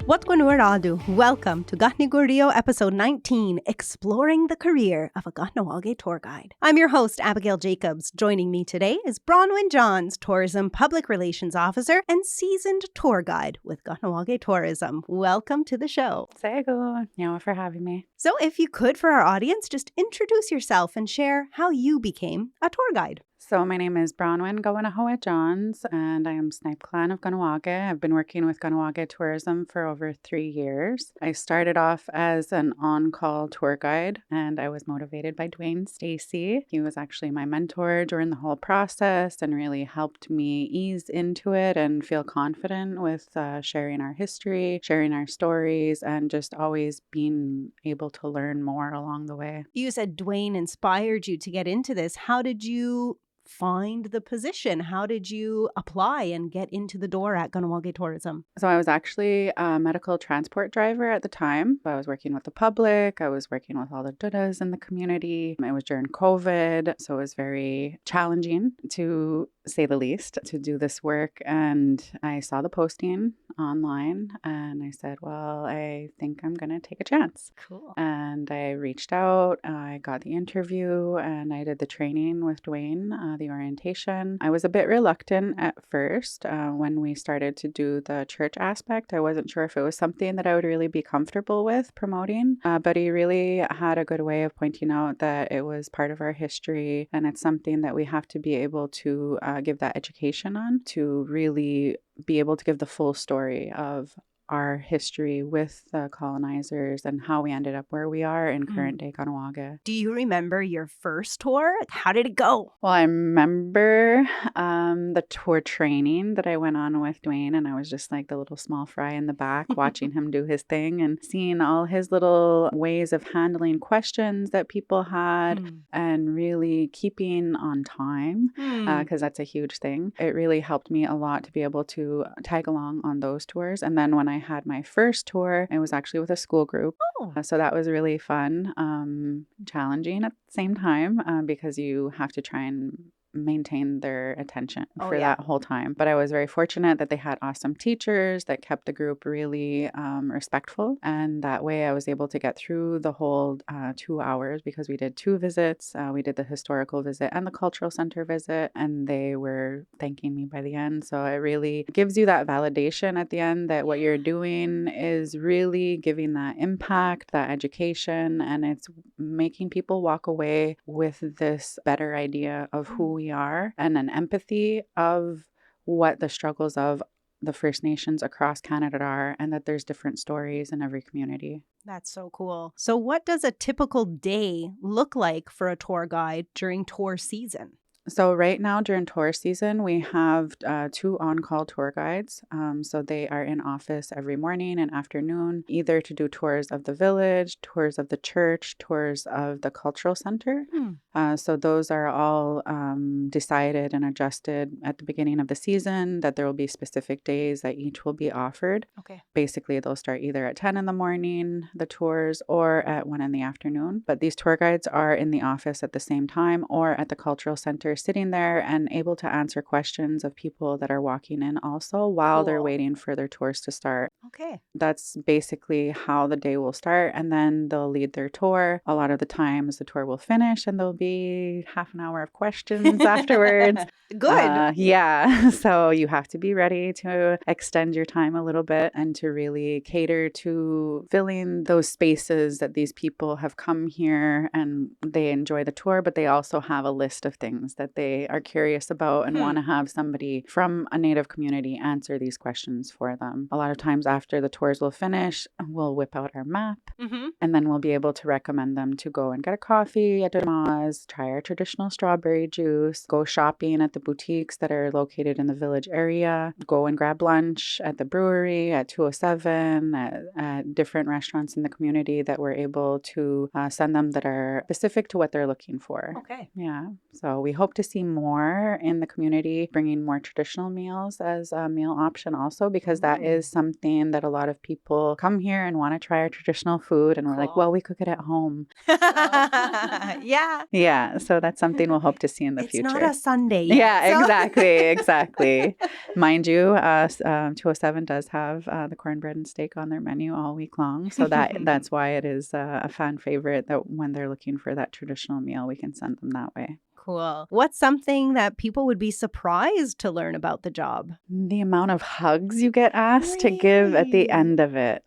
What Radu? Welcome to Kahnawake episode 19, Exploring the Career of a Kahnawake Tour Guide. I'm your host, Abigail Jacobs. Joining me today is Bronwyn Johns, Tourism Public Relations Officer and seasoned tour guide with Kahnawake Tourism. Welcome to the show. Thank you for having me. So if you could, for our audience, just introduce yourself and share how you became a tour guide. So my name is Bronwyn Johns, and I am Snipe Clan of Kahnawake. I've been working with Kahnawake Tourism for over 3 years. I started off as an on-call tour guide, and I was motivated by Dwayne Stacy. He was actually my mentor during the whole process and really helped me ease into it and feel confident with sharing our history, sharing our stories, and just always being able to learn more along the way. You said Dwayne inspired you to get into this. How did you find the position? How did you apply and get into the door at Kahnawake Tourism? So I was actually a medical transport driver at the time. I was working with the public. I was working with all the dudas in the community. It was during COVID, so it was very challenging, to say the least, to do this work. And I saw the posting online and I said, well, I think I'm going to take a chance. Cool. And I reached out, I got the interview, and I did the training with Dwayne, the orientation. I was a bit reluctant at first when we started to do the church aspect. I wasn't sure if it was something that I would really be comfortable with promoting, but he really had a good way of pointing out that it was part of our history and it's something that we have to be able to give that education on, to really be able to give the full story of our history with the colonizers and how we ended up where we are in current day Kahnawake. Do you remember your first tour? How did it go? Well, I remember the tour training that I went on with Dwayne, and I was just like the little small fry in the back watching him do his thing and seeing all his little ways of handling questions that people had and really keeping on time, because that's a huge thing. It really helped me a lot to be able to tag along on those tours. And then when I had my first tour, it was actually with a school group. So that was really fun, challenging at the same time, because you have to try and maintain their attention for that whole time. But I was very fortunate that they had awesome teachers that kept the group really respectful. And that way I was able to get through the whole 2 hours, because we did 2 visits. We did the historical visit and the cultural center visit, and they were thanking me by the end. So it really gives you that validation at the end that what you're doing is really giving that impact, that education, and it's making people walk away with this better idea of who we are and an empathy of what the struggles of the First Nations across Canada are, and that there's different stories in every community. That's so cool. So what does a typical day look like for a tour guide during tour season? So right now during tour season, we have 2 on-call tour guides. So they are in office every morning and afternoon, either to do tours of the village, tours of the church, tours of the cultural center. So those are all decided and adjusted at the beginning of the season, that there will be specific days that each will be offered. Okay. Basically, they'll start either at 10 in the morning, the tours, or at 1 in the afternoon. But these tour guides are in the office at the same time or at the cultural center, sitting there and able to answer questions of people that are walking in also while they're waiting for their tours to start. Okay. That's basically how the day will start, and then they'll lead their tour. A lot of the times the tour will finish and there'll be half an hour of questions afterwards. Good. Yeah. So you have to be ready to extend your time a little bit and to really cater to filling those spaces that these people have come here and they enjoy the tour, but they also have a list of things that they are curious about and want to have somebody from a Native community answer these questions for them. A lot of times after the tours will finish, we'll whip out our map and then we'll be able to recommend them to go and get a coffee at Dama's, try our traditional strawberry juice, go shopping at the boutiques that are located in the village area, go and grab lunch at the brewery, at 207, at different restaurants in the community that we're able to send them that are specific to what they're looking for. Okay. Yeah. So we hope hope to see more in the community, bringing more traditional meals as a meal option also, because that is something that a lot of people come here and want to try our traditional food. And we're like, well, we cook it at home. Yeah. Yeah. So that's something we'll hope to see in the future. It's not a Sunday yet. Yeah, exactly. Mind you, 207 does have the cornbread and steak on their menu all week long. So that's why it is a fan favorite, that when they're looking for that traditional meal, we can send them that way. Cool. What's something that people would be surprised to learn about the job? The amount of hugs you get asked to give at the end of it.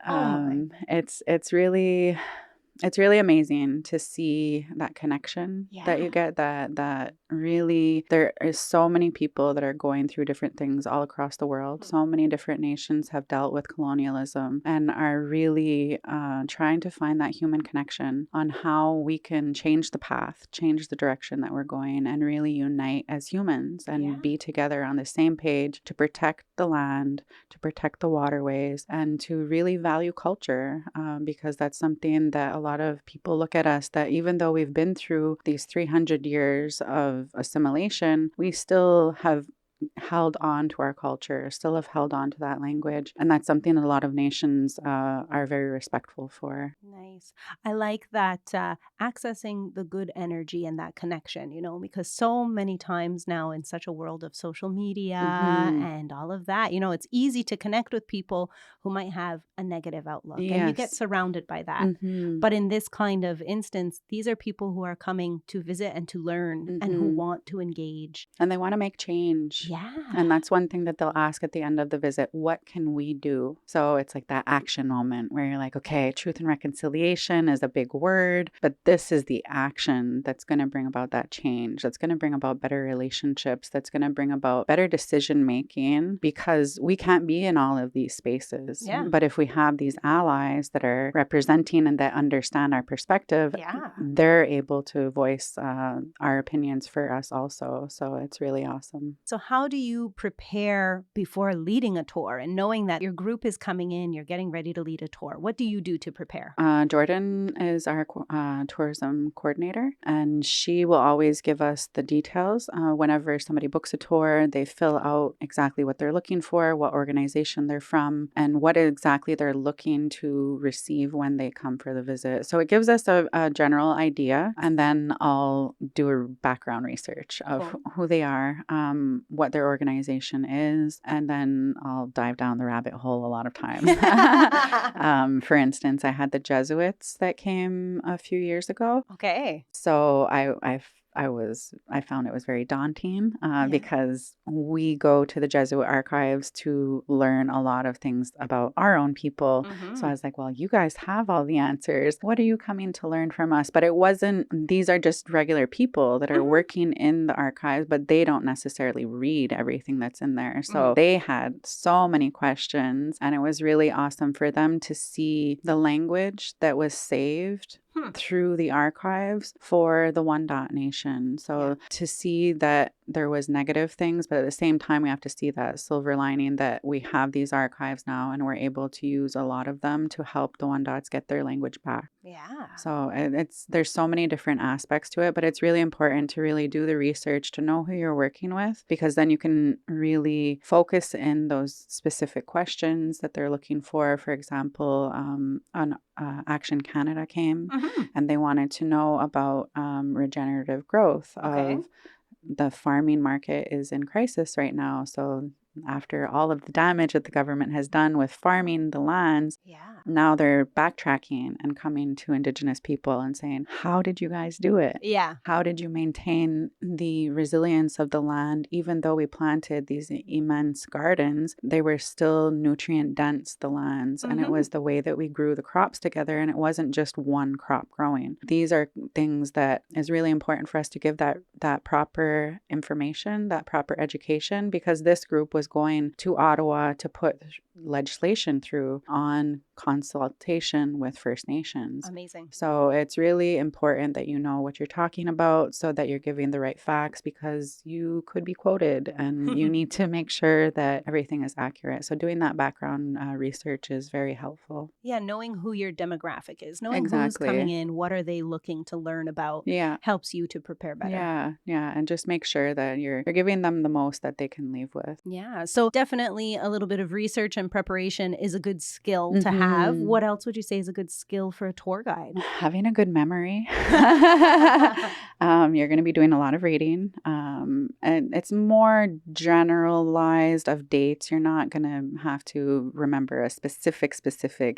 It's really amazing to see that connection that you get, that really, there is so many people that are going through different things all across the world. So many different nations have dealt with colonialism and are really trying to find that human connection on how we can change the path, change the direction that we're going, and really unite as humans and be together on the same page to protect the land, to protect the waterways, and to really value culture, because that's something that a lot of people look at us, that even though we've been through these 300 years of assimilation, we still have held on to our culture, still have held on to that language. And that's something that a lot of nations are very respectful for. Nice. I like that accessing the good energy and that connection, because so many times now in such a world of social media and all of that, it's easy to connect with people who might have a negative outlook. Yes. And you get surrounded by that. But in this kind of instance, these are people who are coming to visit and to learn and who want to engage. And they want to make change. Yeah. And that's one thing that they'll ask at the end of the visit, what can we do? So it's like that action moment where you're like, okay, truth and reconciliation is a big word, but this is the action that's going to bring about that change, that's going to bring about better relationships, that's going to bring about better decision making, because we can't be in all of these spaces. Yeah. But if we have these allies that are representing and that understand our perspective, they're able to voice our opinions for us also. So it's really awesome. So how do you prepare before leading a tour and knowing that your group is coming in, you're getting ready to lead a tour? What do you do to prepare? Jordan is our tourism coordinator, and she will always give us the details. Whenever somebody books a tour, they fill out exactly what they're looking for, what organization they're from, and what exactly they're looking to receive when they come for the visit. So it gives us a general idea, and then I'll do a background research of who they are, what their organization is, and then I'll dive down the rabbit hole a lot of times. For instance, I had the Jesuits that came a few years ago. Okay. So I found it was very daunting because we go to the Jesuit archives to learn a lot of things about our own people. So I was like, well, you guys have all the answers. What are you coming to learn from us? But it wasn't, these are just regular people that are working in the archives, but they don't necessarily read everything that's in there. So they had so many questions, and it was really awesome for them to see the language that was saved through the archives for the One Dot Nation. So to see that there was negative things, but at the same time, we have to see that silver lining that we have these archives now and we're able to use a lot of them to help the One Dots get their language back. Yeah. So there's so many different aspects to it, but it's really important to really do the research to know who you're working with, because then you can really focus in those specific questions that they're looking for. For example, Action Canada came and they wanted to know about regenerative growth of the farming market is in crisis right now. So after all of the damage that the government has done with farming the lands, now they're backtracking and coming to Indigenous people and saying, how did you guys do it? Yeah. How did you maintain the resilience of the land? Even though we planted these immense gardens, they were still nutrient dense, the lands. And it was the way that we grew the crops together. And it wasn't just one crop growing. These are things that is really important for us to give that proper information, that proper education, because this group was is going to Ottawa to put legislation through on consultation with First Nations. Amazing. So it's really important that you know what you're talking about so that you're giving the right facts, because you could be quoted and you need to make sure that everything is accurate. So doing that background research is very helpful. Yeah, knowing who your demographic is, knowing who's Exactly. coming in, what are they looking to learn about, Yeah. helps you to prepare better. Yeah. And just make sure that you're giving them the most that they can leave with. Yeah. So definitely a little bit of research and preparation is a good skill to have. What else would you say is a good skill for a tour guide? Having a good memory. You're going to be doing a lot of reading. And it's more generalized of dates. You're not going to have to remember a specific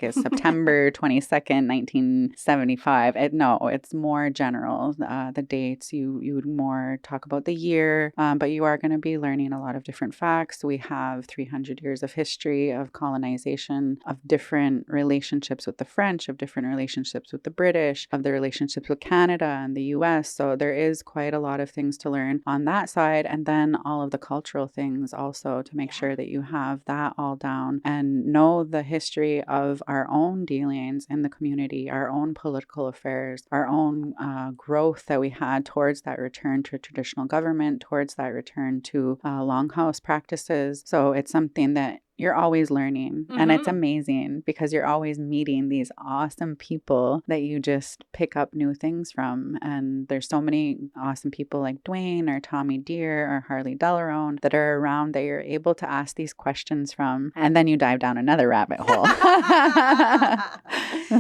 is September 22nd, 1975. No, it's more general. The dates, you would more talk about the year, but you are going to be learning a lot of different facts. We have 300 years of history of colonization, of different relationships with the French, of different relationships with the British, of the relationships with Canada and the US. So there is quite a lot of things to learn on that side. And then all of the cultural things also, to make sure that you have that all down and know the history of our own dealings in the community, our own political affairs, our own growth that we had towards that return to traditional government, towards that return to longhouse practices. So it's something that you're always learning. And it's amazing because you're always meeting these awesome people that you just pick up new things from. And there's so many awesome people like Dwayne or Tommy Deere or Harley Delarone that are around that you're able to ask these questions from. And then you dive down another rabbit hole.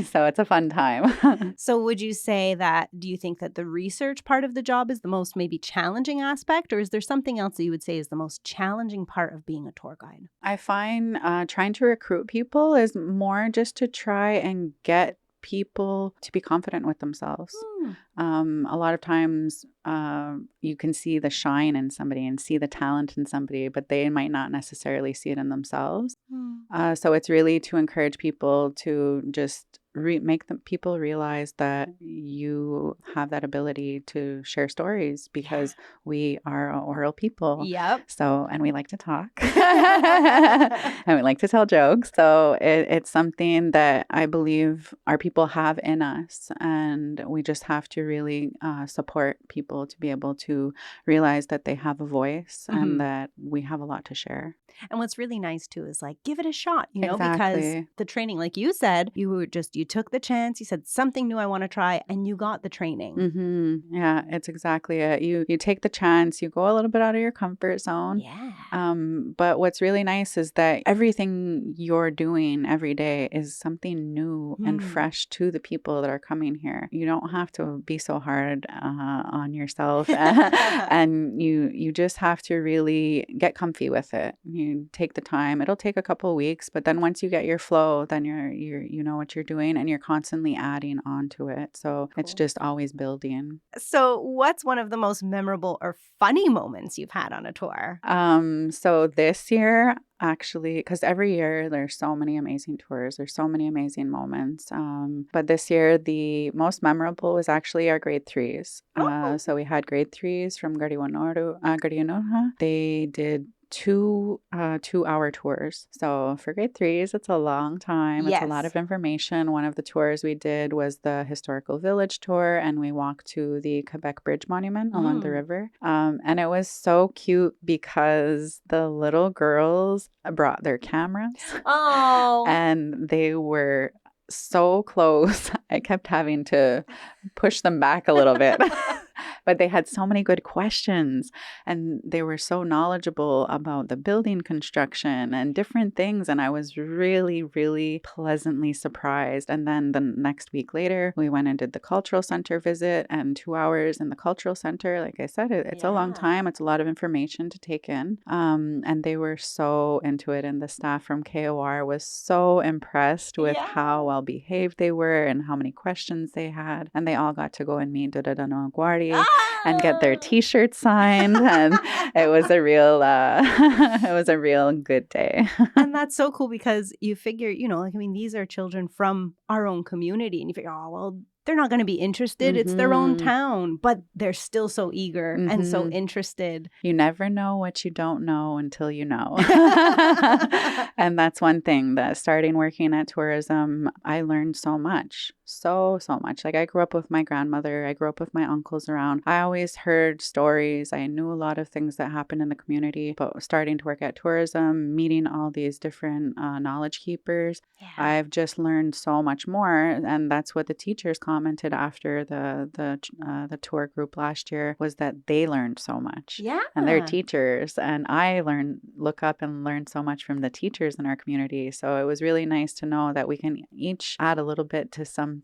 So it's a fun time. So would you say that, do you think that the research part of the job is the most maybe challenging aspect, or is there something else that you would say is the most challenging part of being a tour guide? I find trying to recruit people is more just to try and get people to be confident with themselves. A lot of times you can see the shine in somebody and see the talent in somebody, but they might not necessarily see it in themselves. So it's really to encourage people to just make the people realize that you have that ability to share stories, because we are oral people. Yep. So, and we like to talk and we like to tell jokes. So it's something that I believe our people have in us, and we just have to really support people to be able to realize that they have a voice and that we have a lot to share. And what's really nice too is like, give it a shot, you know, Exactly. because the training, like you said, you took the chance, you said something new I want to try, and you got the training. Yeah, it's exactly it. You take the chance, you go a little bit out of your comfort zone. Yeah. But what's really nice is that everything you're doing every day is something new and fresh to the people that are coming here. You don't have to be so hard on yourself, and you just have to really get comfy with it. You take the time. It'll take a couple of weeks, but then once you get your flow, then you know what you're doing, and you're constantly adding on to it. So It's just always building. So what's one of the most memorable or funny moments you've had on a tour? So this year, actually, because every year there's so many amazing tours, there's so many amazing moments. But this year, the most memorable was actually our grade 3s. So we had grade 3s from Gardionoha. They did 2-hour tours. So for grade 3s, it's a long time. It's a lot of information. One of the tours we did was the historical village tour, and we walked to the Quebec Bridge Monument along the river. And it was so cute because the little girls brought their cameras. Oh. And they were so close. I kept having to push them back a little bit. But they had so many good questions, and they were so knowledgeable about the building construction and different things. And I was really, really pleasantly surprised. And then the next week later, we went and did the cultural center visit, and 2 hours in the cultural center. Like I said, it's a long time. It's a lot of information to take in. And they were so into it. And the staff from KOR was so impressed with how well behaved they were and how many questions they had. And they all got to go and meet Dodadano Guardi and get their T-shirts signed, and it was a real good day. And that's so cool because you figure, you know, like, I mean, these are children from our own community, and you figure, oh, well, they're not going to be interested. It's their own town, but they're still so eager and so interested. You never know what you don't know until you know. And that's one thing that starting working at tourism, I learned so much. So much. Like I grew up with my grandmother. I grew up with my uncles around. I always heard stories. I knew a lot of things that happened in the community, but starting to work at tourism, meeting all these different knowledge keepers, I've just learned so much more. And that's what the teachers commented after the tour group last year, was that they learned so much. Yeah. And they're teachers. And I look up and learn so much from the teachers in our community. So it was really nice to know that we can each add a little bit to something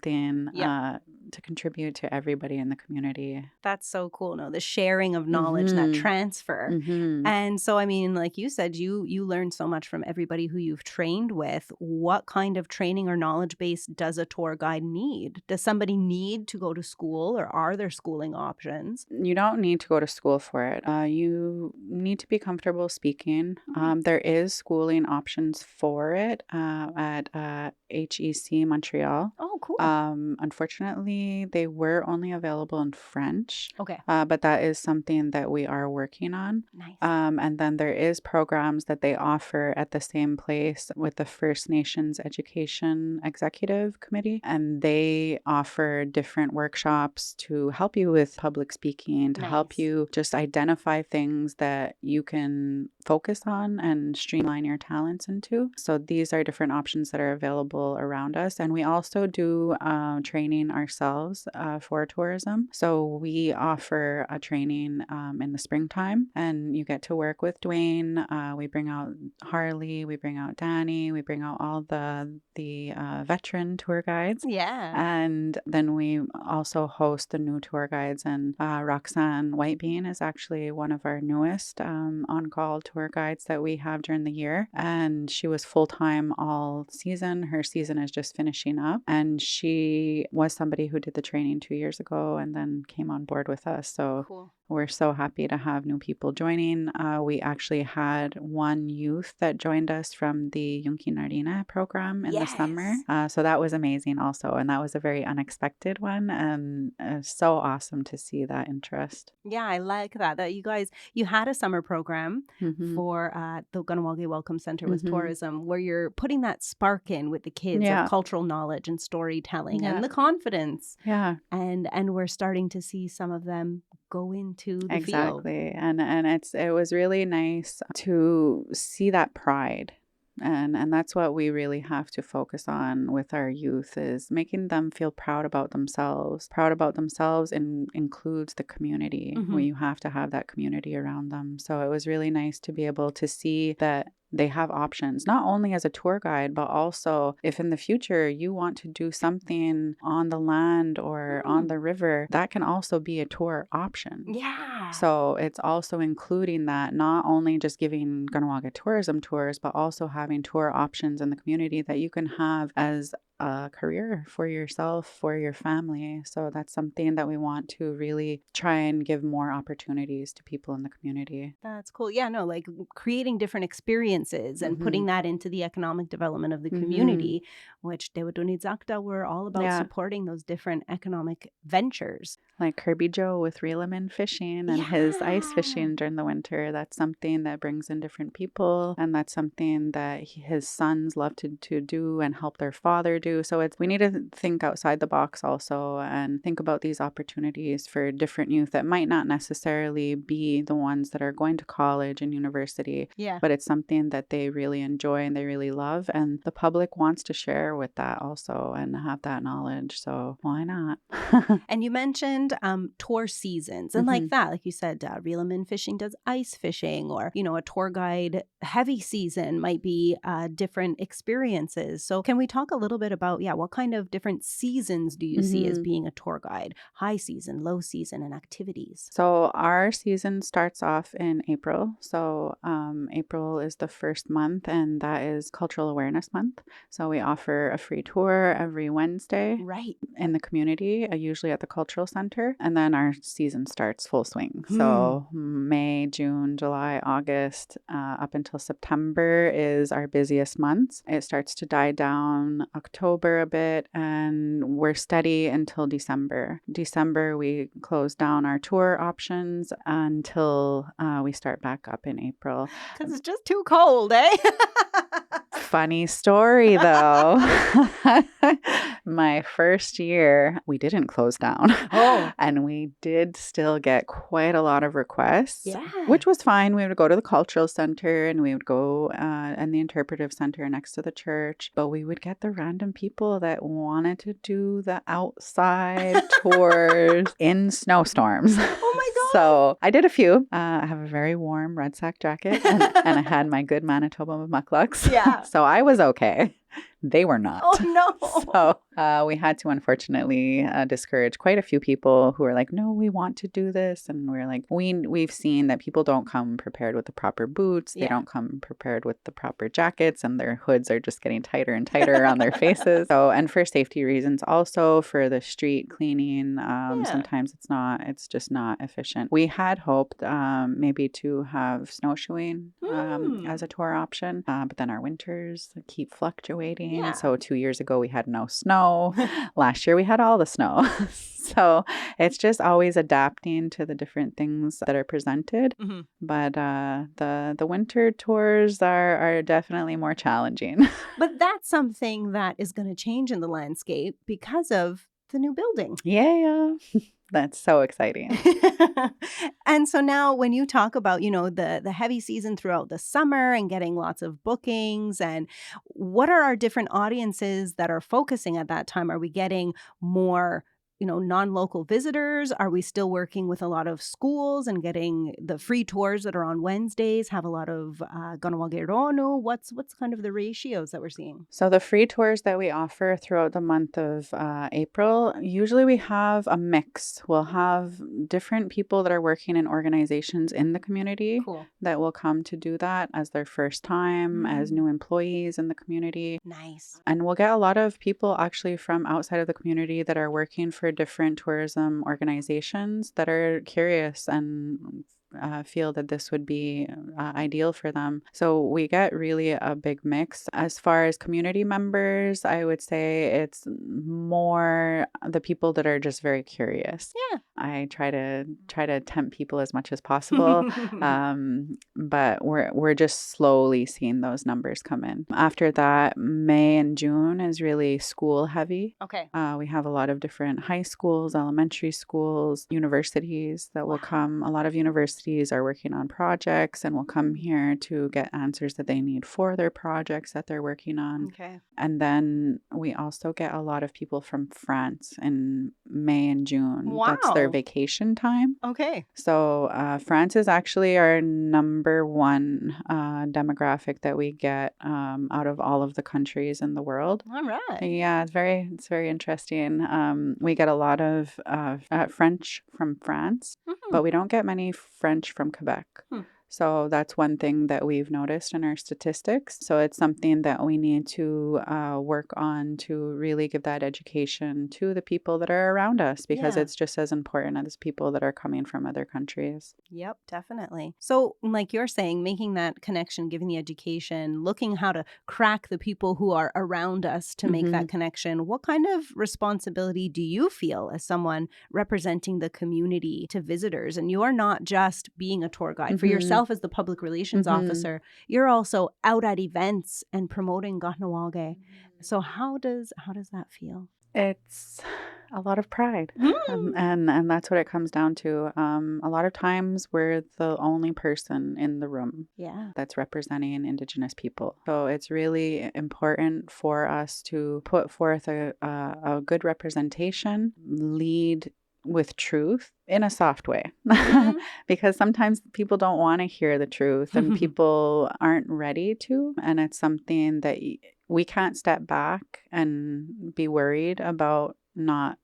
to contribute to everybody in the community. That's so cool. No, the sharing of knowledge, that transfer. And so, I mean, like you said, you learned so much from everybody who you've trained with. What kind of training or knowledge base does a tour guide need? Does somebody need to go to school, or are there schooling options? You don't need to go to school for it. You need to be comfortable speaking. There is schooling options for it at HEC Montreal. Oh, cool. Unfortunately, they were only available in French. Okay. But that is something that we are working on. Nice. And then there is programs that they offer at the same place with the First Nations Education Executive Committee. And they offer different workshops to help you with public speaking, to help you just identify things that you can focus on and streamline your talents into. So these are different options that are available around us. And we also do training ourselves for tourism. So we offer a training in the springtime, and you get to work with Dwayne. We bring out Harley, we bring out Danny, we bring out all the veteran tour guides. Yeah. And then we also host the new tour guides, and Roxanne Whitebean is actually one of our newest on-call tour guides that we have during the year. And she was full-time all season. Her season is just finishing up. And she was somebody who did the training 2 years ago and then came on board with us. So cool. We're so happy to have new people joining. We actually had one youth that joined us from the Yunki Nardina program in the summer. So that was amazing also. And that was a very unexpected one. And so awesome to see that interest. Yeah, I like that you had a summer program for the Kahnawake Welcome Center with tourism, where you're putting that spark in with the kids of cultural knowledge and storytelling and the confidence. Yeah. And we're starting to see some of them go into the field. Exactly. And it was really nice to see that pride. And that's what we really have to focus on with our youth, is making them feel proud about themselves. Proud about themselves includes the community. Where you have to have that community around them. So it was really nice to be able to see that they have options, not only as a tour guide, but also if in the future you want to do something on the land or on the river, that can also be a tour option. Yeah. So it's also including that, not only just giving Kahnawake tourism tours, but also having tour options in the community that you can have as a career for yourself, for your family. So that's something that we want to really try and give more opportunities to people in the community. That's cool. Yeah, no, like creating different experiences and putting that into the economic development of the community, which Dewaduni Zakta were all about supporting those different economic ventures. Like Kirby Joe with Reelaman fishing and his ice fishing during the winter. That's something that brings in different people, and that's something that his sons love to do and help their father do. So we need to think outside the box also and think about these opportunities for different youth that might not necessarily be the ones that are going to college and university, but it's something that they really enjoy and they really love, and the public wants to share with that also and have that knowledge. So why not? And you mentioned tour seasons and like that, like you said, Reelaman Fishing does ice fishing, or a tour guide heavy season might be different experiences. So can we talk a little bit about what kind of different seasons do you see as being a tour guide? High season, low season, and activities. So our season starts off in April. So April is the first month, and that is Cultural Awareness Month. So we offer a free tour every Wednesday in the community, usually at the Cultural Center. And then our season starts full swing. So May, June, July, August, up until September is our busiest months. It starts to die down October October a bit, and we're steady until December. December, we close down our tour options until we start back up in April. Because it's just too cold, eh? Funny story, though. My first year, we didn't close down. Oh. And we did still get quite a lot of requests, Yeah. which was fine. We would go to the cultural center and we would go in the interpretive center next to the church. But we would get the random people that wanted to do the outside tours in snowstorms. Oh my God. So I did a few. I have a very warm red sack jacket and I had my good Manitoba mucklucks. Yeah. So I was okay. They were not. Oh, no. So we had to unfortunately discourage quite a few people who were like, no, we want to do this. And we're like, we've seen that people don't come prepared with the proper boots. They don't come prepared with the proper jackets, and their hoods are just getting tighter and tighter on their faces. So, and for safety reasons, also for the street cleaning, sometimes it's just not efficient. We had hoped maybe to have snowshoeing as a tour option, but then our winters keep fluctuating. Yeah. So 2 years ago, we had no snow. Last year, we had all the snow. So it's just always adapting to the different things that are presented. Mm-hmm. But the winter tours are definitely more challenging. But that's something that is going to change in the landscape because of the new building. Yeah. That's so exciting. And so now when you talk about, the heavy season throughout the summer and getting lots of bookings, and what are our different audiences that are focusing at that time? Are we getting more non-local visitors? Are we still working with a lot of schools and getting the free tours that are on Wednesdays, have a lot of Kahnawake Ronu? What's kind of the ratios that we're seeing? So the free tours that we offer throughout the month of April, usually we have a mix. We'll have different people that are working in organizations in the community that will come to do that as their first time, as new employees in the community. Nice. And we'll get a lot of people actually from outside of the community that are working for different tourism organizations that are curious and feel that this would be ideal for them. So we get really a big mix. As far as community members, I would say it's more the people that are just very curious. Yeah. I try to tempt people as much as possible, but we're just slowly seeing those numbers come in. After that, May and June is really school heavy. Okay. We have a lot of different high schools, elementary schools, universities that will come. A lot of universities are working on projects and will come here to get answers that they need for their projects that they're working on. Okay. And then we also get a lot of people from France in May and June. Wow. That's their vacation time. Okay. So France is actually our number one demographic that we get out of all of the countries in the world. All right. Yeah, it's very interesting. We get a lot of French from France, but we don't get many French from Quebec. So that's one thing that we've noticed in our statistics. So it's something that we need to work on to really give that education to the people that are around us, because it's just as important as people that are coming from other countries. Yep, definitely. So like you're saying, making that connection, giving the education, looking how to crack the people who are around us to make that connection. What kind of responsibility do you feel as someone representing the community to visitors? And you're not just being a tour guide for yourself as the public relations officer, you're also out at events and promoting Kahnawake. So how does that feel? It's a lot of pride. And that's what it comes down to. A lot of times we're the only person in the room that's representing Indigenous people. So it's really important for us to put forth a good representation, lead with truth in a soft way, because sometimes people don't want to hear the truth and people aren't ready to. And it's something that we can't step back and be worried about not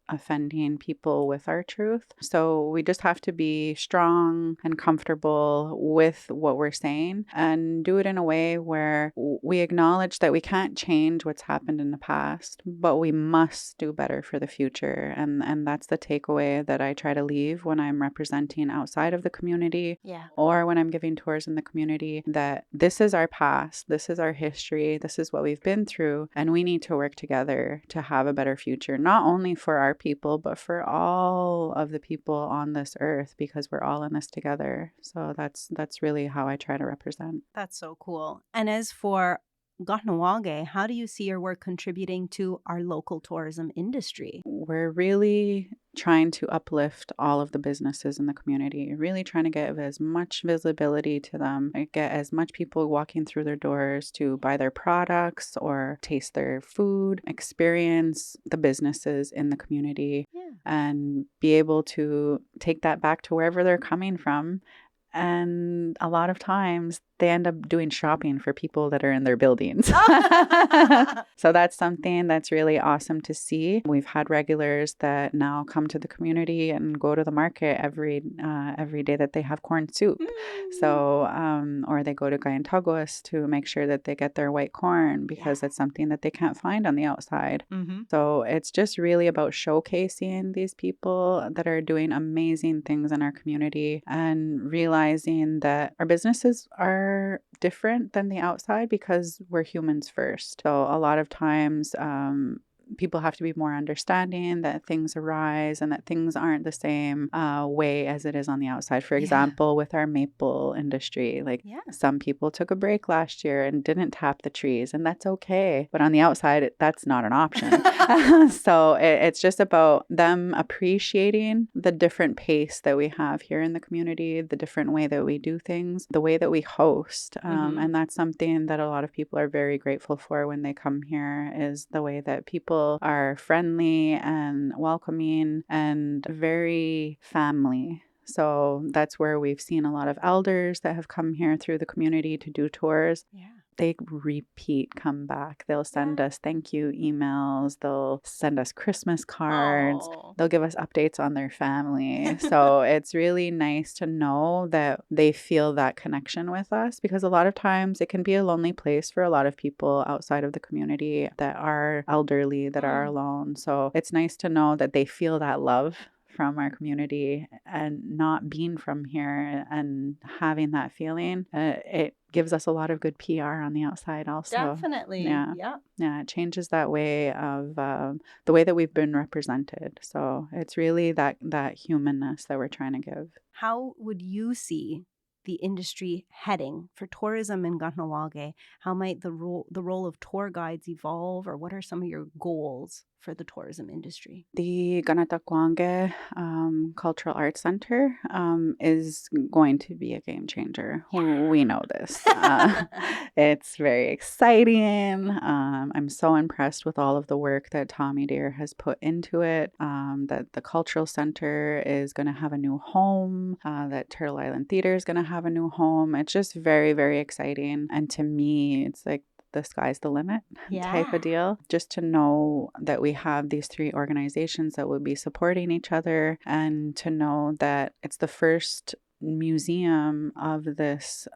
offending people with our truth. So we just have to be strong and comfortable with what we're saying and do it in a way where we acknowledge that we can't change what's happened in the past, but we must do better for the future. And that's the takeaway that I try to leave when I'm representing outside of the community or when I'm giving tours in the community, that this is our past, this is our history, this is what we've been through, and we need to work together to have a better future, not only for our people, but for all of the people on this earth, because we're all in this together. So that's really how I try to represent. That's so cool. And as for Kahnawake, how do you see your work contributing to our local tourism industry? We're really trying to uplift all of the businesses in the community, really trying to get as much visibility to them, get as much people walking through their doors to buy their products or taste their food, experience the businesses in the community, and be able to take that back to wherever they're coming from. And a lot of times they end up doing shopping for people that are in their buildings. So that's something that's really awesome to see. We've had regulars that now come to the community and go to the market every day that they have corn soup. So, or they go to Gayantaguas to make sure that they get their white corn because it's something that they can't find on the outside. So it's just really about showcasing these people that are doing amazing things in our community and realizing that our businesses are different than the outside because we're humans first. So a lot of times people have to be more understanding that things arise and that things aren't the same way as it is on the outside. For example, with our maple industry, some people took a break last year and didn't tap the trees, and that's okay. But on the outside, that's not an option. So it's just about them appreciating the different pace that we have here in the community, the different way that we do things, the way that we host. And that's something that a lot of people are very grateful for when they come here, is the way that people are friendly and welcoming and very family. So that's where we've seen a lot of elders that have come here through the community to do tours. They come back. They'll send us thank you emails. They'll send us Christmas cards. They'll give us updates on their family. So it's really nice to know that they feel that connection with us, because a lot of times it can be a lonely place for a lot of people outside of the community that are elderly, that are alone. So it's nice to know that they feel that love from our community, and not being from here and having that feeling, it gives us a lot of good PR on the outside also. Definitely. Yeah, it changes that way of the way that we've been represented. So it's really that humanness that we're trying to give. How would you see the industry heading for tourism in Kahnawake? How might the role of tour guides evolve, or what are some of your goals for the tourism industry? The Kahnawake Cultural Arts Center is going to be a game changer. We know this. It's very exciting. I'm so impressed with all of the work that Tommy Deere has put into it, that the cultural center is going to have a new home, that Turtle Island Theater is going to have a new home. It's just very, very exciting. And to me, it's like the sky's the limit type of deal. Just to know that we have these three organizations that will be supporting each other, and to know that it's the first museum of this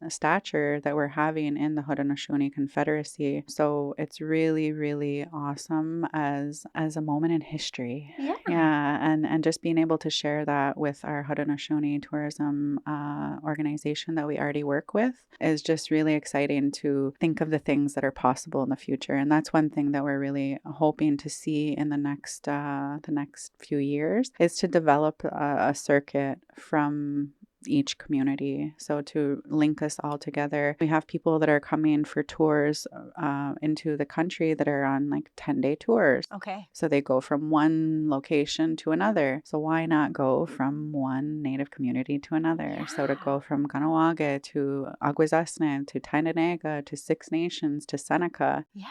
stature that we're having in the Haudenosaunee Confederacy. So it's really, really awesome as a moment in history. And just being able to share that with our Haudenosaunee tourism organization that we already work with is just really exciting, to think of the things that are possible in the future. And that's one thing that we're really hoping to see in the next few years, is to develop a circuit from each community. So to link us all together. We have people that are coming for tours into the country that are on like 10-day tours. Okay. So they go from one location to another. So why not go from one native community to another? Yeah. So to go from Kahnawake to Aguizasne to Tyendinaga to Six Nations to Seneca. Yeah.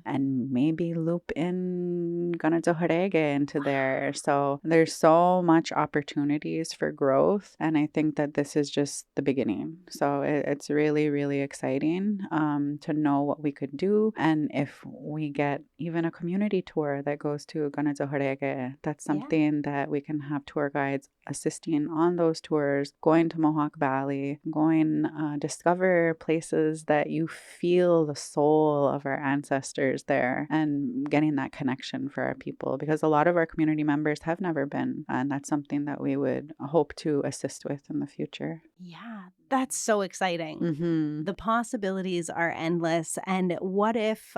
and maybe loop in Kahnawake into there. So there's so much opportunities for growth. And I think that this is just the beginning. So it's really, really exciting to know what we could do. And if we get even a community tour that goes to Kahnawake, that's something that we can have tour guides assisting on those tours, going to Mohawk Valley, going discover places that you feel the soul of our ancestors there, and getting that connection for our people, because a lot of our community members have never been, and that's something that we would hope to assist with in the future. Yeah, that's so exciting. The possibilities are endless. And what if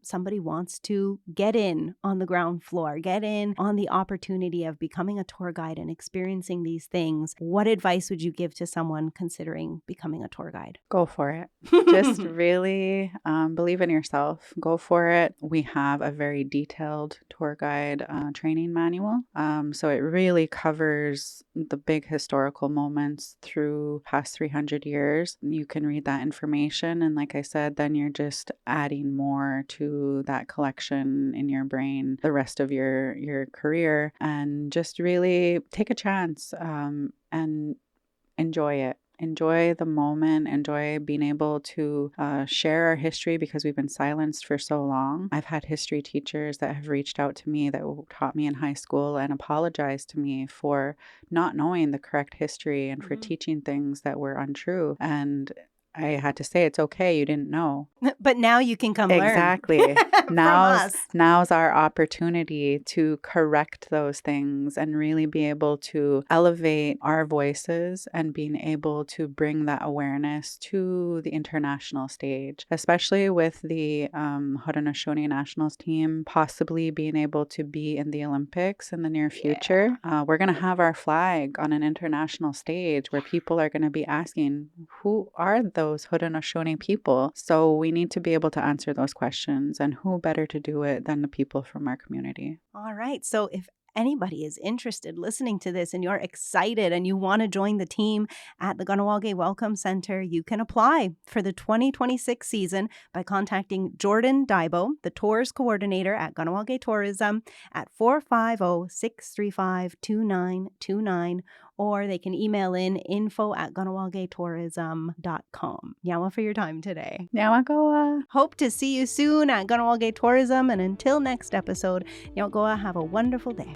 somebody wants to get in on the ground floor, get in on the opportunity of becoming a tour guide and experiencing these things? What advice would you give to someone considering becoming a tour guide? Go for it. Just really believe in yourself. Go for it. We have a very detailed tour guide training manual. So it really covers the big historical moments through past 300 years. You can read that information. And like I said, then you're just adding more to that collection in your brain the rest of your career. And just really take a chance and enjoy it. Enjoy the moment, enjoy being able to share our history, because we've been silenced for so long. I've had history teachers that have reached out to me that taught me in high school and apologized to me for not knowing the correct history and for teaching things that were untrue. And I had to say, it's okay, you didn't know. But now you can come Exactly. learn Now's our opportunity to correct those things and really be able to elevate our voices and being able to bring that awareness to the international stage, especially with the Haudenosaunee Nationals team possibly being able to be in the Olympics in the near future. We're going to have our flag on an international stage where people are going to be asking, who are those Haudenosaunee people? So we need to be able to answer those questions, and who better to do it than the people from our community. All right. So if anybody is interested listening to this and you're excited and you want to join the team at the Kahnawake Welcome Center, you can apply for the 2026 season by contacting Jordan Daibo, the tours coordinator at Kahnawake Tourism, at 450-635-2929, or they can email in info@kahnawaketourism.com. Yawa for your time today. Nyawagoa. Hope to see you soon at Kahnawake Tourism, and until next episode, Nyawagoa, have a wonderful day.